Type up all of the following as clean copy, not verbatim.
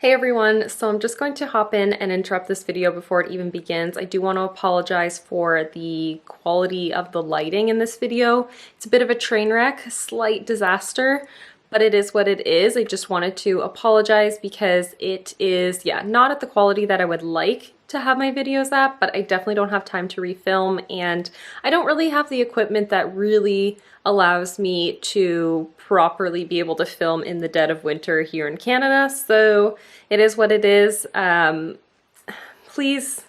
Hey everyone, so I'm just going to hop in and interrupt this video before it even begins. I do want to apologize for the quality of the lighting in this video. It's a bit of a train wreck, slight disaster, but it is what it is. I just wanted to apologize because it is, not at the quality that I would like to have my videos at, but I definitely don't have time to refilm, and I don't really have the equipment that really allows me to properly be able to film in the dead of winter here in Canada, so it is what it is. Please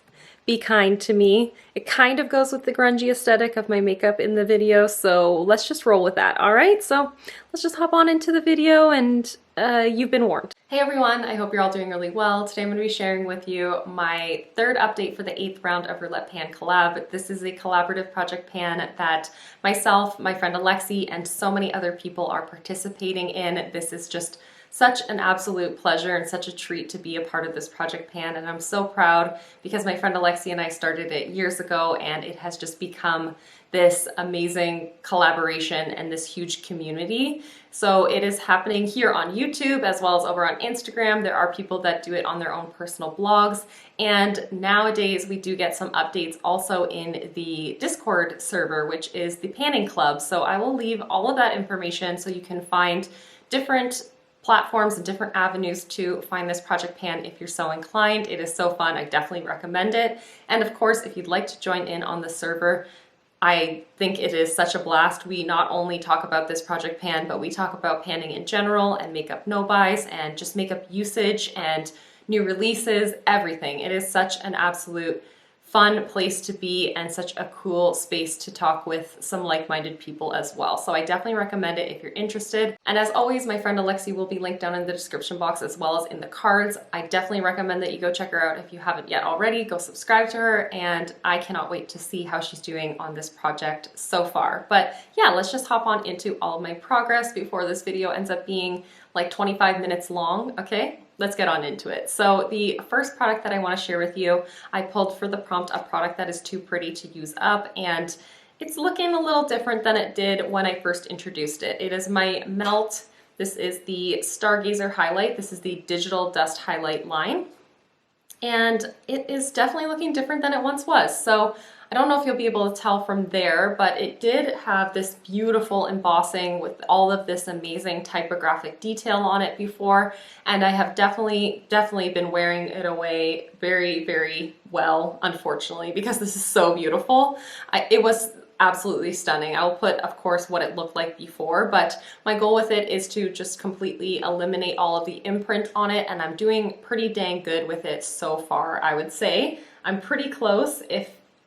be kind to me. It kind of goes with the grungy aesthetic of my makeup in the video, so let's just roll with that, alright? So let's just hop on into the video, and you've been warned. Hey everyone, I hope you're all doing really well. Today I'm going to be sharing with you my third update for the 8th round of Roulette PanCollab. This is a collaborative project pan that myself, my friend Alexy, and so many other people are participating in. This is just such an absolute pleasure and such a treat to be a part of this project pan, and I'm so proud because my friend Alexy and I started it years ago, and it has just become this amazing collaboration and this huge community. So it is happening here on YouTube as well as over on Instagram. There are people that do it on their own personal blogs, and nowadays we do get some updates also in the Discord server, which is the panning club. So I will leave all of that information so you can find different platforms and different avenues to find this project pan if you're so inclined. It is so fun. I definitely recommend it. And of course, if you'd like to join in on the server, I think it is such a blast. We not only talk about this project pan, but we talk about panning in general and makeup no-buys and just makeup usage and new releases, everything. It is such an absolute fun place to be and such a cool space to talk with some like-minded people as well. So I definitely recommend it if you're interested. And as always, my friend Alexy will be linked down in the description box as well as in the cards. I definitely recommend that you go check her out if you haven't yet already. Go subscribe to her, and I cannot wait to see how she's doing on this project so far. But yeah, let's just hop on into all of my progress before this video ends up being like 25 minutes long, okay? Let's get on into it. So the first product that I want to share with you, I pulled for the prompt a product that is too pretty to use up, and it's looking a little different than it did when I first introduced it. It is my Melt. This is the Stargazer highlight. This is the digital dust highlight line, and it is definitely looking different than it once was. So I don't know if you'll be able to tell from there, but it did have this beautiful embossing with all of this amazing typographic detail on it before, and I have definitely been wearing it away very, very well, unfortunately, because this is so beautiful. It was absolutely stunning. I will put, of course, what it looked like before, but my goal with it is to just completely eliminate all of the imprint on it, and I'm doing pretty dang good with it so far, I would say. I'm pretty close.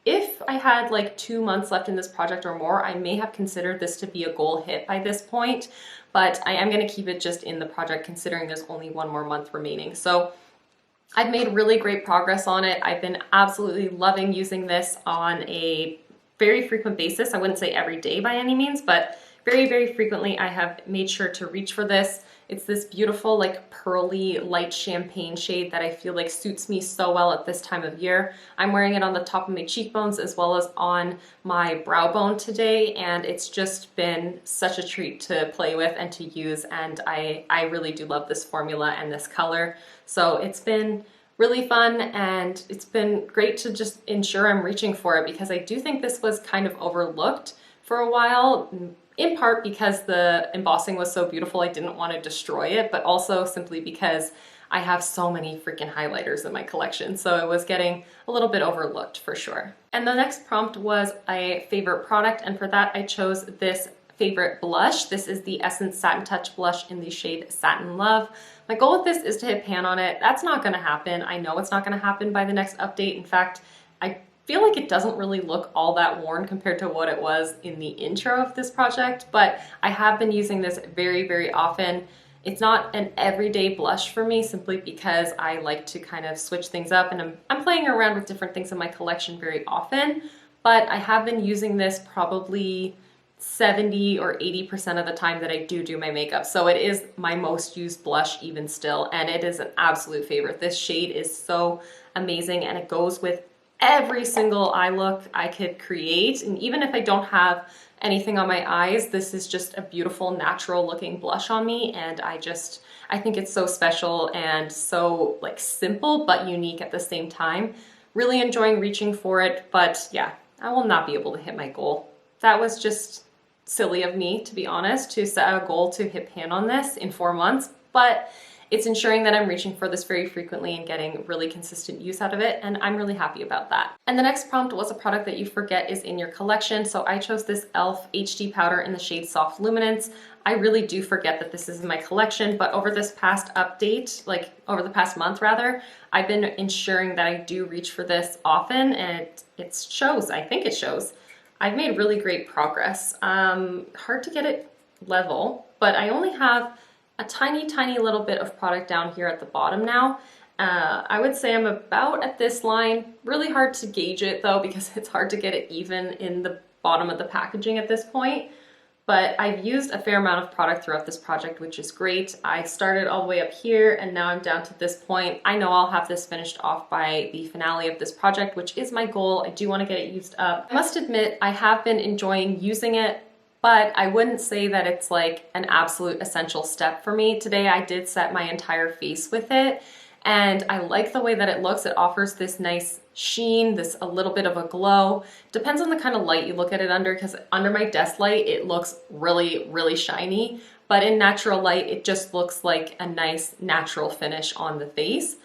If I had like 2 months left in this project or more, I may have considered this to be a goal hit by this point, but I am going to keep it just in the project considering there's only 1 more month remaining. So I've made really great progress on it. I've been absolutely loving using this on a very frequent basis. I wouldn't say every day by any means, but very, very frequently I have made sure to reach for this. It's this beautiful, like pearly, light champagne shade that I feel like suits me so well at this time of year. I'm wearing it on the top of my cheekbones as well as on my brow bone today, and it's just been such a treat to play with and to use, and I really do love this formula and this color. So it's been really fun, and it's been great to just ensure I'm reaching for it, because I do think this was kind of overlooked for a while, in part because the embossing was so beautiful I didn't want to destroy it, but also simply because I have so many freaking highlighters in my collection, so it was getting a little bit overlooked for sure. And the next prompt was a favorite product, and for that I chose this favorite blush. This is the Essence Satin Touch blush in the shade Satin Love. My goal with this is to hit pan on it. That's not going to happen. I know it's not going to happen by the next update. In fact, I feel like it doesn't really look all that worn compared to what it was in the intro of this project, but I have been using this very, very often. It's not an everyday blush for me simply because I like to kind of switch things up, and I'm playing around with different things in my collection very often, but I have been using this probably 70 or 80% of the time that I do my makeup. So it is my most used blush even still, and it is an absolute favorite. This shade is so amazing, and it goes with every single eye look I could create. And even if I don't have anything on my eyes, this is just a beautiful natural looking blush on me, and I think it's so special and so like simple but unique at the same time. Really enjoying reaching for it, but yeah, I will not be able to hit my goal. That was just silly of me, to be honest, to set a goal to hit pan on this in 4 months, but it's ensuring that I'm reaching for this very frequently and getting really consistent use out of it, and I'm really happy about that. And the next prompt was a product that you forget is in your collection, so I chose this e.l.f. HD powder in the shade Soft Luminance. I really do forget that this is in my collection, but over this past update, like over the past month rather, I've been ensuring that I do reach for this often, and it shows. I think it shows. I've made really great progress. Hard to get it level, but I only have a tiny little bit of product down here at the bottom now. I would say I'm about at this line. Really hard to gauge it though, because it's hard to get it even in the bottom of the packaging at this point. But I've used a fair amount of product throughout this project, which is great. I started all the way up here and now I'm down to this point. I know I'll have this finished off by the finale of this project, which is my goal. I do want to get it used up. I must admit, I have been enjoying using it, but I wouldn't say that it's like an absolute essential step for me. Today I did set my entire face with it, and I like the way that it looks. It offers this nice sheen, this a little bit of a glow. Depends on the kind of light you look at it under, because under my desk light it looks really shiny, but in natural light it just looks like a nice natural finish on the face.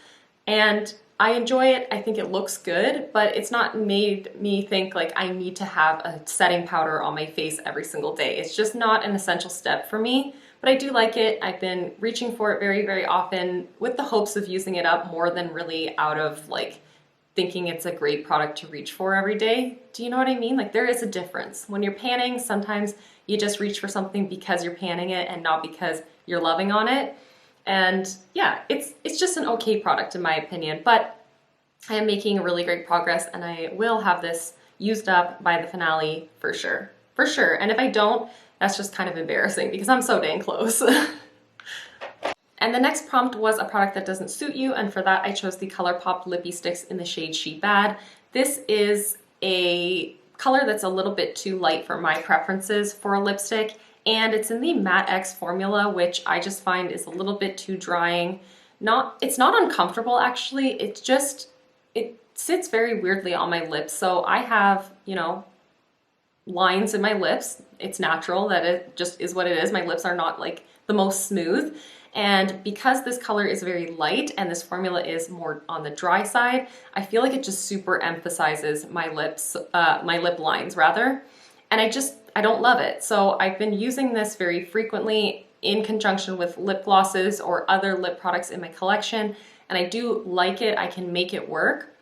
And I enjoy it. I think it looks good, but it's not made me think like I need to have a setting powder on my face every single day. It's just not an essential step for me, but I do like it. I've been reaching for it very often with the hopes of using it up more than really out of like thinking it's a great product to reach for every day. Do you know what I mean? Like there is a difference. When you're panning, sometimes you just reach for something because you're panning it and not because you're loving on it. And yeah, it's just an okay product in my opinion, but I am making really great progress and I will have this used up by the finale for sure. For sure. And if I don't, that's just kind of embarrassing because I'm so dang close. And the next prompt was a product that doesn't suit you, and for that I chose the Colourpop Lippie Stix in the shade She Bad. This is a color that's a little bit too light for my preferences for a lipstick, and it's in the Matte X formula, which I just find is a little bit too drying. It's not uncomfortable actually, it sits very weirdly on my lips. So I have, you know, lines in my lips. It's natural that it just is what it is. My lips are not like the most smooth. And because this color is very light and this formula is more on the dry side, I feel like it just super emphasizes my lips, my lip lines rather. And I don't love it. So I've been using this very frequently in conjunction with lip glosses or other lip products in my collection. And I do like it, I can make it work,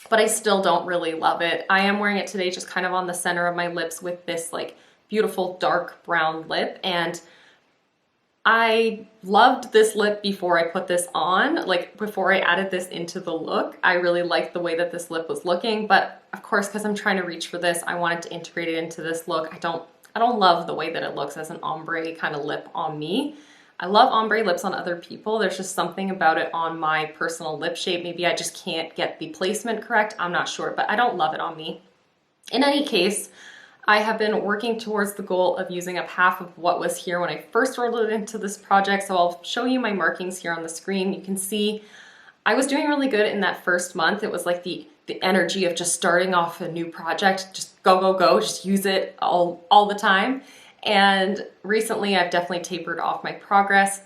but I still don't really love it. I am wearing it today just kind of on the center of my lips with this like beautiful dark brown lip, and I loved this lip before I put this on, like before I added this into the look. I really liked the way that this lip was looking, but of course, because I'm trying to reach for this, I wanted to integrate it into this look. I don't love the way that it looks as an ombre kind of lip on me. I love ombre lips on other people. There's just something about it on my personal lip shape. Maybe I just can't get the placement correct. I'm not sure, but I don't love it on me. In any case, I have been working towards the goal of using up half of what was here when I first rolled it into this project. So I'll show you my markings here on the screen. You can see I was doing really good in that first month. It was like the energy of just starting off a new project, just go, just use it all the time. And recently I've definitely tapered off my progress.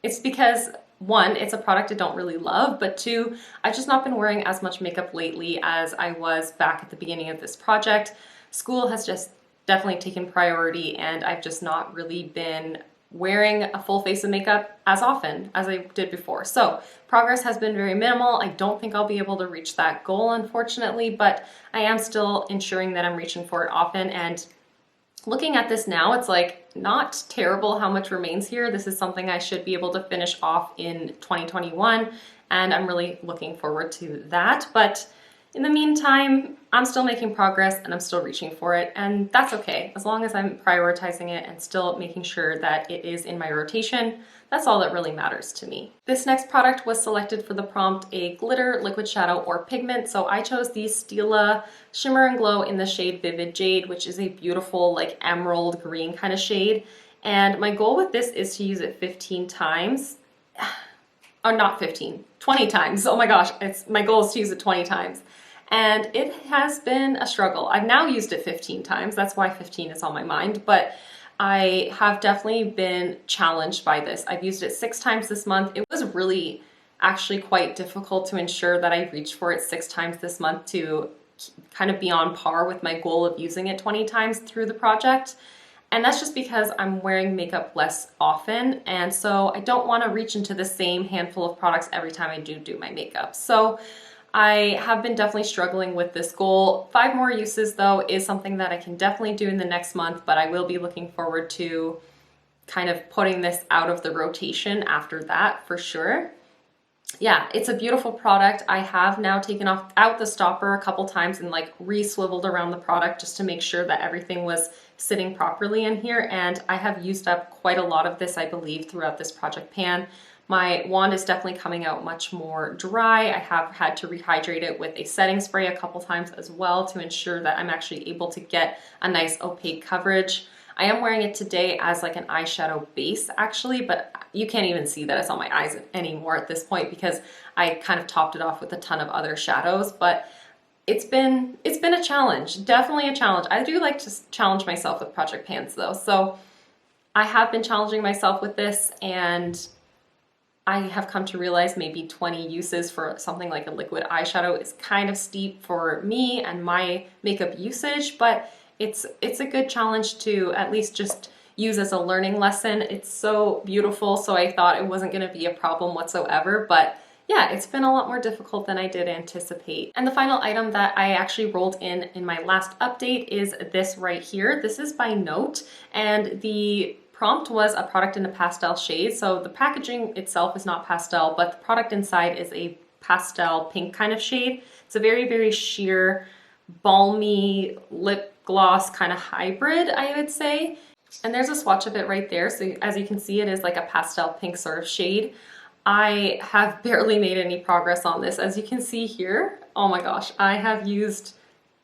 It's because one, it's a product I don't really love, but two, I've just not been wearing as much makeup lately as I was back at the beginning of this project. School has just definitely taken priority, and I've just not really been wearing a full face of makeup as often as I did before. So progress has been very minimal. I don't think I'll be able to reach that goal, unfortunately, but I am still ensuring that I'm reaching for it often. And looking at this now, it's like not terrible how much remains here. This is something I should be able to finish off in 2021, and I'm really looking forward to that. But in the meantime, I'm still making progress and I'm still reaching for it, and that's okay. As long as I'm prioritizing it and still making sure that it is in my rotation, that's all that really matters to me. This next product was selected for the prompt, a glitter, liquid shadow, or pigment. So I chose the Stila Shimmer and Glow in the shade Vivid Jade, which is a beautiful like emerald green kind of shade. And my goal with this is to use it 15 times. Or not 15, 20 times. Oh my gosh, my goal is to use it 20 times. And it has been a struggle. I've now used it 15 times. That's why 15 is on my mind. But I have definitely been challenged by this. I've used it 6 times this month. It was really actually quite difficult to ensure that I reached for it 6 times this month to kind of be on par with my goal of using it 20 times through the project. And that's just because I'm wearing makeup less often. And so I don't want to reach into the same handful of products every time I do my makeup. So I have been definitely struggling with this goal. 5 more uses though is something that I can definitely do in the next month, but I will be looking forward to kind of putting this out of the rotation after that for sure. Yeah, it's a beautiful product. I have now taken out the stopper a couple times and like re-swiveled around the product just to make sure that everything was sitting properly in here. And I have used up quite a lot of this, I believe, throughout this project pan. My wand is definitely coming out much more dry. I have had to rehydrate it with a setting spray a couple times as well to ensure that I'm actually able to get a nice opaque coverage. I am wearing it today as like an eyeshadow base actually, but you can't even see that it's on my eyes anymore at this point because I kind of topped it off with a ton of other shadows. But it's been a challenge, definitely a challenge. I do like to challenge myself with project pans though. So I have been challenging myself with this, and I have come to realize maybe 20 uses for something like a liquid eyeshadow is kind of steep for me and my makeup usage, but it's a good challenge to at least just use as a learning lesson. It's so beautiful, so I thought it wasn't going to be a problem whatsoever, but yeah, it's been a lot more difficult than I did anticipate. And the final item that I actually rolled in my last update is this right here. This is by Note, and the prompt was a product in a pastel shade. So the packaging itself is not pastel, but the product inside is a pastel pink kind of shade. It's a very, very sheer, balmy lip gloss kind of hybrid, I would say. And there's a swatch of it right there. So as you can see, it is like a pastel pink sort of shade. I have barely made any progress on this. As you can see here, oh my gosh, I have used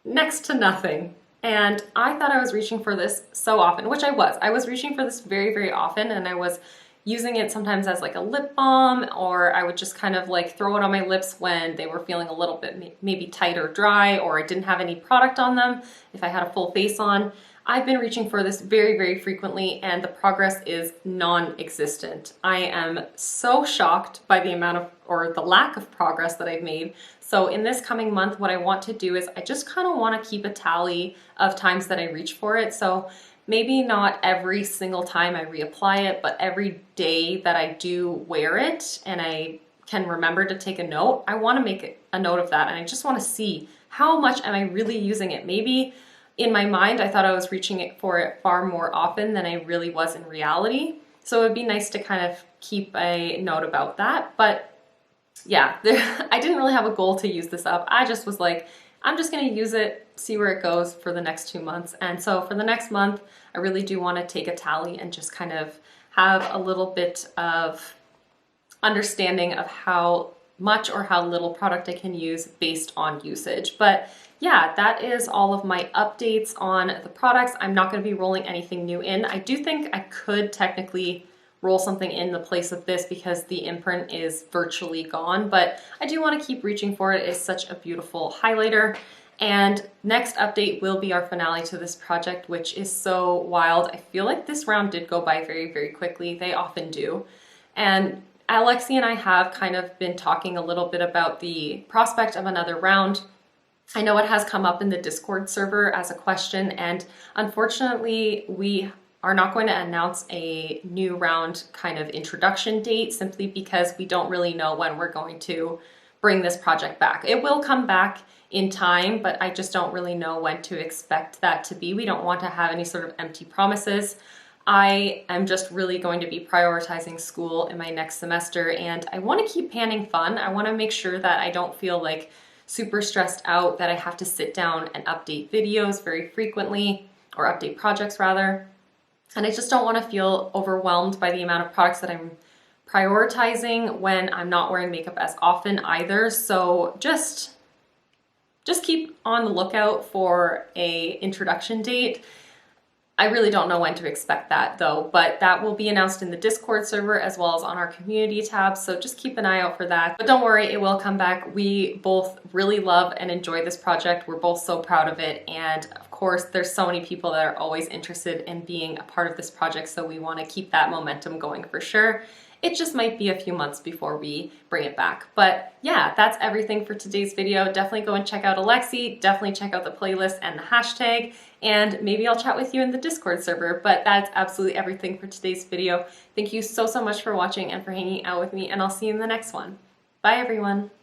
next to nothing. And I thought I was reaching for this so often, which I was. I was reaching for this very, very often, and I was using it sometimes as like a lip balm, or I would just kind of like throw it on my lips when they were feeling a little bit maybe tight or dry, or I didn't have any product on them if I had a full face on. I've been reaching for this very, very frequently, and the progress is non-existent. I am so shocked by the amount of, or the lack of progress that I've made. So in this coming month, what I want to do is I just kind of want to keep a tally of times that I reach for it. So maybe not every single time I reapply it, but every day that I do wear it and I can remember to take a note, I want to make a note of that. And I just want to see how much am I really using it. Maybe in my mind, I thought I was reaching for it far more often than I really was in reality. So it would be nice to kind of keep a note about that. But yeah, I didn't really have a goal to use this up. I just was like, I'm just gonna use it, see where it goes for the next 2 months. And so for the next month, I really do wanna take a tally and just kind of have a little bit of understanding of how much or how little product I can use based on usage. But yeah, that is all of my updates on the products. I'm not going to be rolling anything new in. I do think I could technically roll something in the place of this because the imprint is virtually gone, but I do want to keep reaching for it. It's such a beautiful highlighter. And next update will be our finale to this project, which is so wild. I feel like this round did go by very, very quickly. They often do. And Alexy and I have kind of been talking a little bit about the prospect of another round. I know it has come up in the Discord server as a question, and unfortunately we are not going to announce a new round kind of introduction date simply because we don't really know when we're going to bring this project back. It will come back in time, but I just don't really know when to expect that to be. We don't want to have any sort of empty promises. I am just really going to be prioritizing school in my next semester, and I want to keep panning fun. I want to make sure that I don't feel like super stressed out that I have to sit down and update videos very frequently, or update projects rather. And I just don't want to feel overwhelmed by the amount of products that I'm prioritizing when I'm not wearing makeup as often either. So just keep on the lookout for a introduction date. I really don't know when to expect that though, but that will be announced in the Discord server as well as on our community tab, so just keep an eye out for that. But don't worry, it will come back. We both really love and enjoy this project. We're both so proud of it, and of course there's so many people that are always interested in being a part of this project, so we want to keep that momentum going for sure. It just might be a few months before we bring it back. But yeah, that's everything for today's video. Definitely go and check out Alexy, definitely check out the playlist and the hashtag, and maybe I'll chat with you in the Discord server. But that's absolutely everything for today's video. Thank you so much for watching and for hanging out with me, and I'll see you in the next one. Bye everyone.